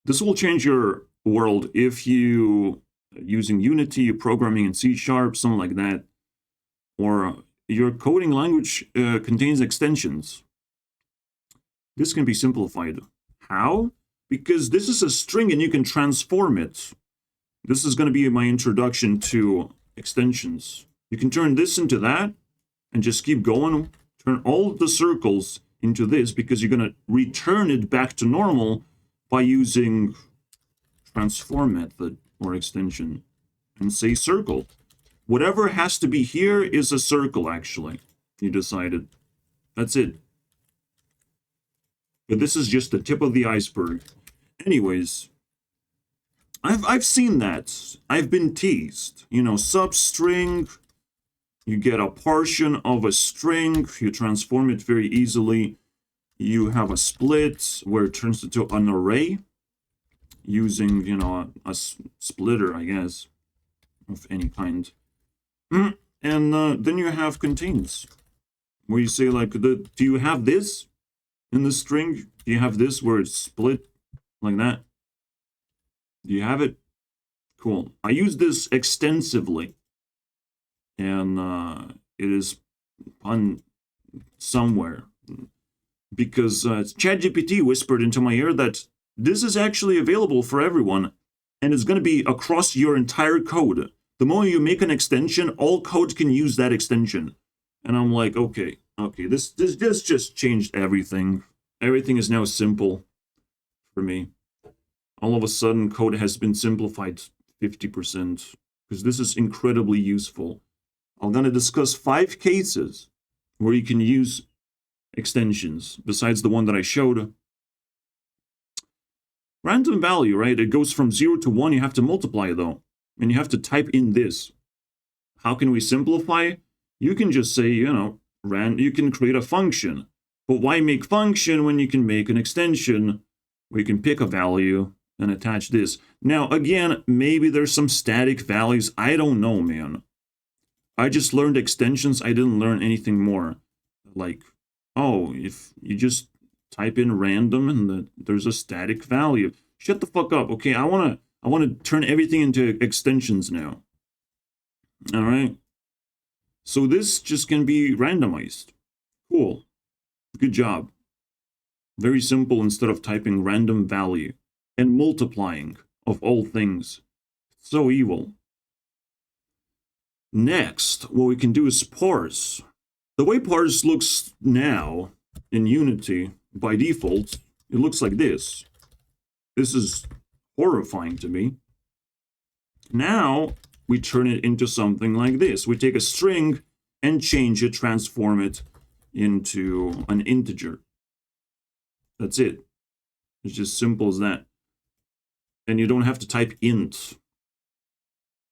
This will change your world if you using Unity, programming in C#, something like that, or your coding language contains extensions. This can be simplified. How? Because this is a string and you can transform it. This is going to be my introduction to extensions. You can turn this into that and just keep going. Turn all the circles into this because you're going to return it back to normal by using transform method or extension and say circle. Whatever has to be here is a circle, actually. You decided. That's it. But this is just the tip of the iceberg. Anyways, I've seen that. I've been teased. You know, substring, you get a portion of a string, you transform it very easily. You have a split where it turns into an array using, you know, a splitter, I guess, of any kind. And then you have contains, where you say, like, do you have this in the string? Do you have this where it's split like that? Do you have it? Cool. I use this extensively, and it is on somewhere because ChatGPT whispered into my ear that this is actually available for everyone, and it's going to be across your entire code. The moment you make an extension, all code can use that extension. And I'm like, okay, this just changed everything. Everything is now simple for me. All of a sudden, code has been simplified 50% because this is incredibly useful. I'm going to discuss 5 cases where you can use extensions besides the one that I showed. Random value, right? It goes from 0 to 1. You have to multiply, though. And you have to type in this. How can we simplify? You can just say, you know, you can create a function. But why make function when you can make an extension where you can pick a value and attach this? Now, again, maybe there's some static values. I don't know, man. I just learned extensions. I didn't learn anything more. Like, oh, if you just type in random and there's a static value. Shut the fuck up, okay? I want to turn everything into extensions now. All right? So this just can be randomized. Cool. Good job. Very simple instead of typing random value and multiplying of all things. So evil. Next, what we can do is parse. The way parse looks now in Unity, by default, it looks like this. This is horrifying to me. Now, we turn it into something like this. We take a string and change it, transform it into an integer. That's it. It's just simple as that. And you don't have to type int.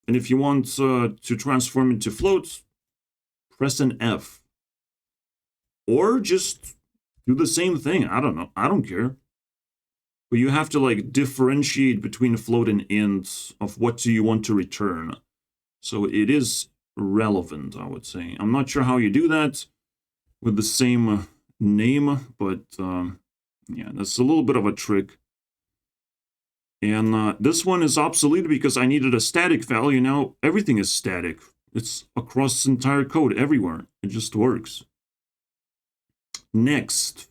And if you want to transform it to float, press an F. Or just do the same thing. I don't know. I don't care. But you have to like differentiate between float and int of what do you want to return. So it is relevant, I would say. I'm not sure how you do that with the same name, but yeah, that's a little bit of a trick. And this one is obsolete because I needed a static value. Now everything is static. It's across the entire code everywhere. It just works. Next,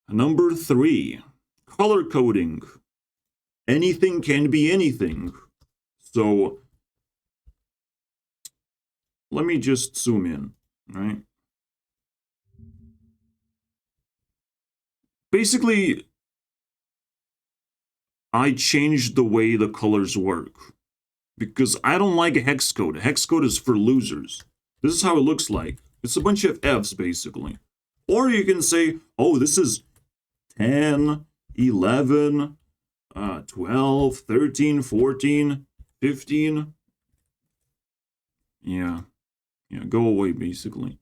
number 3, color coding. Anything can be anything. So let me just zoom in, right? Basically, I changed the way the colors work because I don't like hex code. Hex code is for losers. This is how it looks like. It's a bunch of F's, basically. Or you can say, oh, this is 10, 11, 12, 13, 14, 15. Yeah, go away, basically.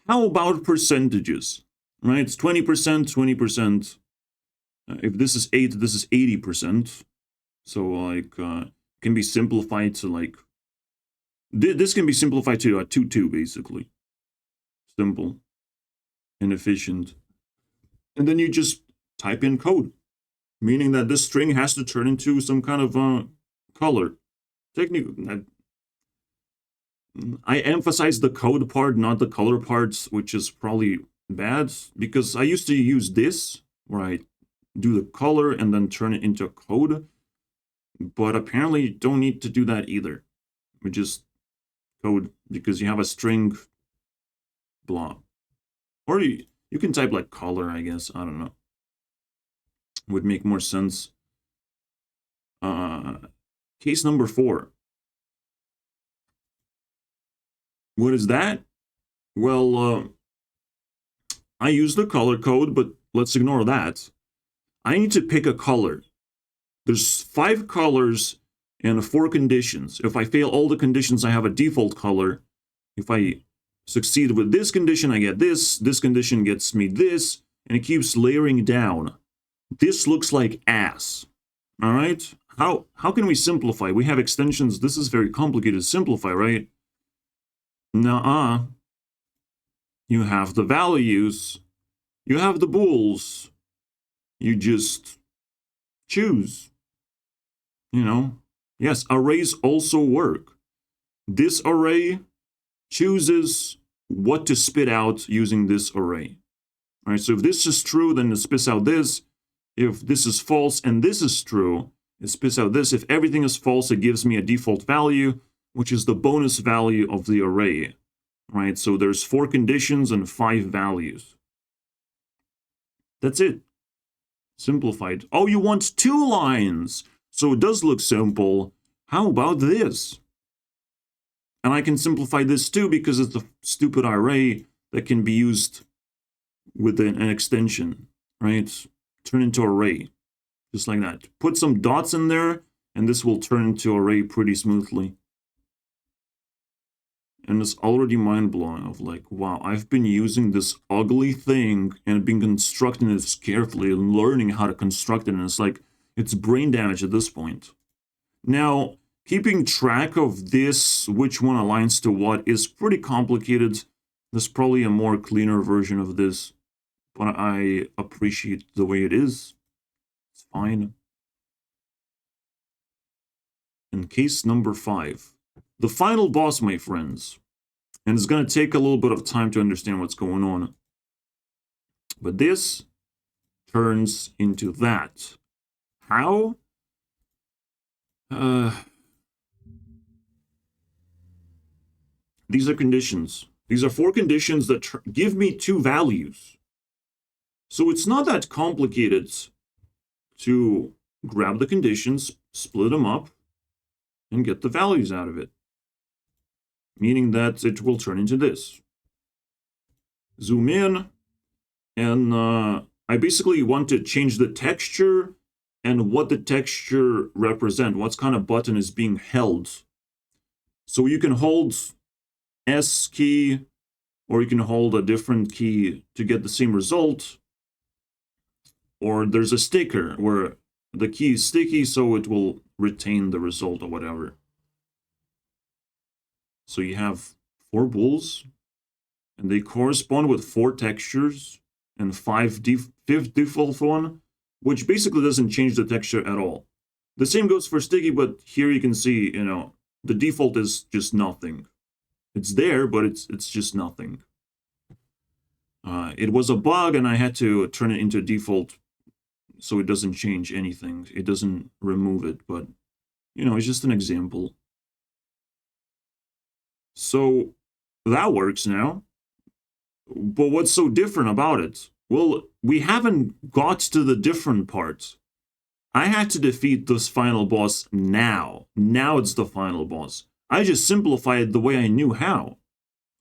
How about percentages? Right, it's 20%, 20%. If this is 8, this is 80%. So, like, can be simplified to, like, this can be simplified to a 2-2, basically. Simple and efficient. And then you just type in code. meaning that this string has to turn into some kind of color. Technically, I emphasize the code part, not the color parts, which is probably bad, because I used to use this, where I do the color and then turn it into code, but apparently you don't need to do that either. We just code, because you have a string blah. Or you can type like color, I guess, I don't know. Would make more sense. Case number 4. What is that? Well, I use the color code, but let's ignore that. I need to pick a color. There's 5 colors and 4 conditions. If I fail all the conditions, I have a default color. If I succeed with this condition, I get this. This condition gets me this, and it keeps layering down. This looks like ass. All right? How can we simplify? We have extensions. This is very complicated to simplify, right? Nuh-uh. You have the values. You have the bools. You just choose. You know? Yes, arrays also work. This array chooses what to spit out using this array. All right, so if this is true, then it spits out this. If this is false and this is true, it spits out this. If everything is false, it gives me a default value, which is the bonus value of the array. Right, so there's 4 conditions and 5 values. That's it. Simplified. Oh, you want 2 lines. So it does look simple. How about this? And I can simplify this too because it's a stupid array that can be used with an extension, right? Turn into array, just like that. Put some dots in there, and this will turn into array pretty smoothly. And it's already mind-blowing of like, wow, I've been using this ugly thing and been constructing it carefully and learning how to construct it, and it's like, it's brain damage at this point. Now, keeping track of this, which one aligns to what, is pretty complicated. There's probably a more cleaner version of this, but I appreciate the way it is. It's fine. And case number 5. The final boss, my friends. And it's going to take a little bit of time to understand what's going on. But this turns into that. How? These are conditions. These are 4 conditions that give me 2 values. So it's not that complicated to grab the conditions, split them up, and get the values out of it. Meaning that it will turn into this. Zoom in, and I basically want to change the texture and what the texture represents, what kind of button is being held. So you can hold S key, or you can hold a different key to get the same result. Or there's a sticker where the key is sticky, so it will retain the result or whatever. So you have 4 bools, and they correspond with 4 textures and 5 default one, which basically doesn't change the texture at all. The same goes for sticky, but here you can see, you know, the default is just nothing. It's there, but it's just nothing. It was a bug, and I had to turn it into default so it doesn't change anything. It doesn't remove it, but, you know, it's just an example. So that works now. But what's so different about it? Well, we haven't got to the different part. I had to defeat this final boss now. Now it's the final boss. I just simplified the way I knew how.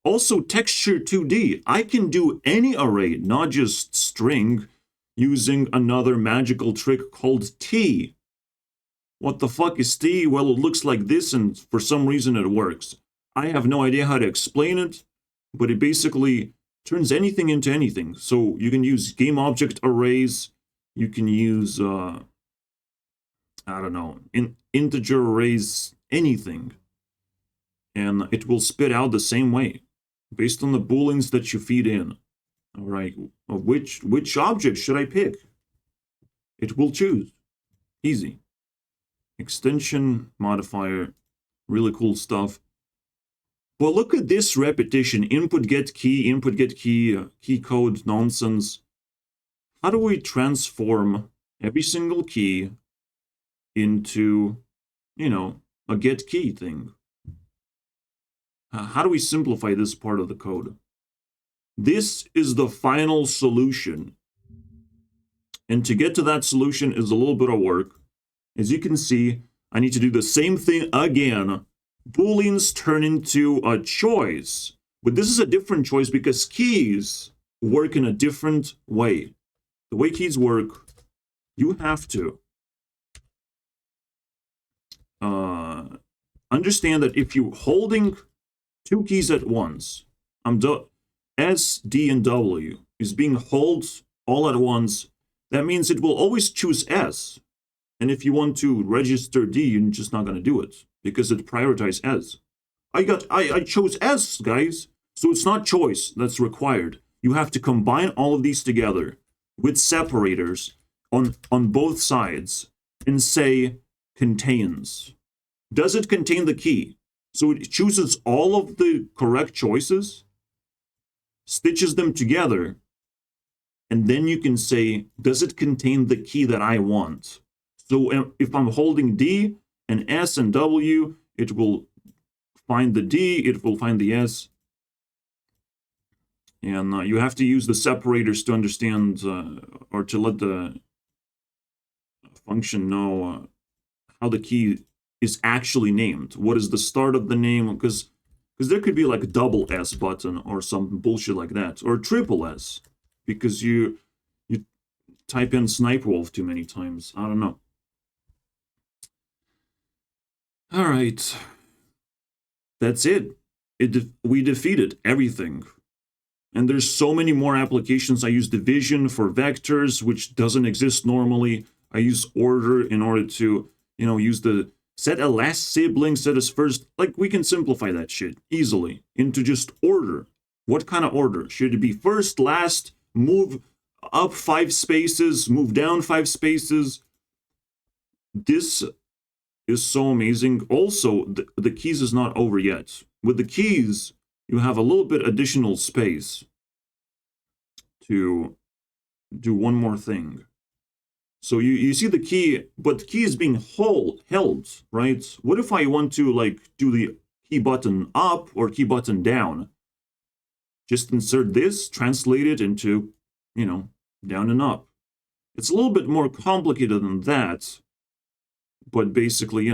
Also, texture 2D. I can do any array, not just string, using another magical trick called T. What the fuck is T? Well, it looks like this, and for some reason it works. I have no idea how to explain it, but it basically turns anything into anything. So you can use game object arrays, you can use, I don't know, integer arrays, anything. And it will spit out the same way, based on the booleans that you feed in. All right, which object should I pick? it will choose. Easy. Extension, modifier, really cool stuff. Well, look at this repetition. Input get key, key code nonsense. How do we transform every single key into, you know, a get key thing? How do we simplify this part of the code? This is the final solution. And to get to that solution is a little bit of work. As you can see, I need to do the same thing again. Booleans turn into a choice. But this is a different choice because keys work in a different way. The way keys work, you have to understand that if you're holding two keys at once, S, D, and W is being held all at once, that means it will always choose S. And if you want to register D, you're just not going to do it because it prioritizes S. I chose S, guys. So it's not choice that's required. You have to combine all of these together with separators on both sides and say contains. Does it contain the key? So it chooses all of the correct choices, stitches them together, and then you can say, does it contain the key that I want? So if I'm holding D and S and W, it will find the D, it will find the S. And you have to use the separators to understand or to let the function know how the key is actually named. What is the start of the name? Because there could be like a double S button or some bullshit like that, or triple S, because you type in Sniper Wolf too many times. I don't know. All right, that's it. We defeated everything. And there's so many more applications. I use division for vectors, which doesn't exist normally. I use order in order to, use the set a last sibling, set as first. Like, we can simplify that shit easily into just order. What kind of order? Should it be first, last, move up 5 spaces, move down 5 spaces? This is so amazing. Also, the keys is not over yet. With the keys, you have a little bit additional space to do one more thing. So you see the key, but the key is being held, right? What if I want to do the key button up or key button down? Just insert this, translate it into, down and up. It's a little bit more complicated than that, but basically,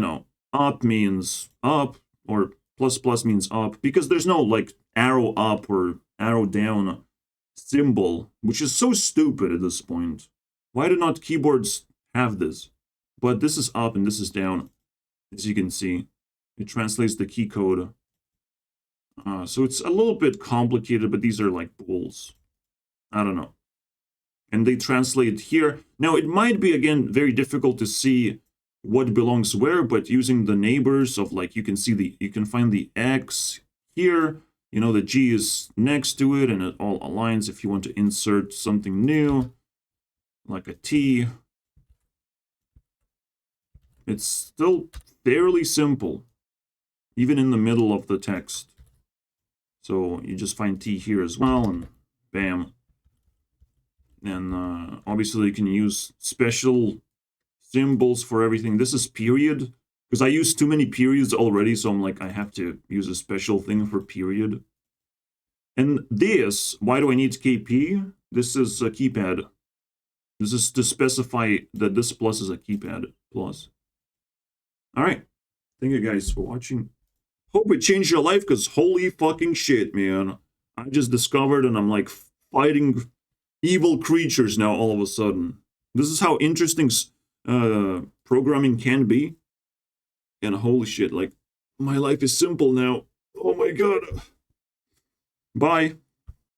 up means up or plus means up, because there's no arrow up or arrow down symbol, which is so stupid at this point. Why do not keyboards have this? But this is up and this is down, as you can see. It translates the key code. So it's a little bit complicated, but these are like bools. I don't know. And they translate here. Now, it might be, again, very difficult to see what belongs where, but using the neighbors of you can see you can find the X here. The G is next to it and it all aligns if you want to insert something new, like a T. It's still fairly simple, even in the middle of the text. So you just find T here as well, and bam. And obviously you can use special symbols for everything. This is period, because I use too many periods already, so I'm I have to use a special thing for period. And this, why do I need KP? This is a keypad. This is to specify that this plus is a keypad plus. All right. Thank you guys for watching. Hope it changed your life, because holy fucking shit, man. I just discovered and I'm fighting evil creatures now all of a sudden. This is how interesting programming can be. And holy shit, my life is simple now. Oh my god. Bye.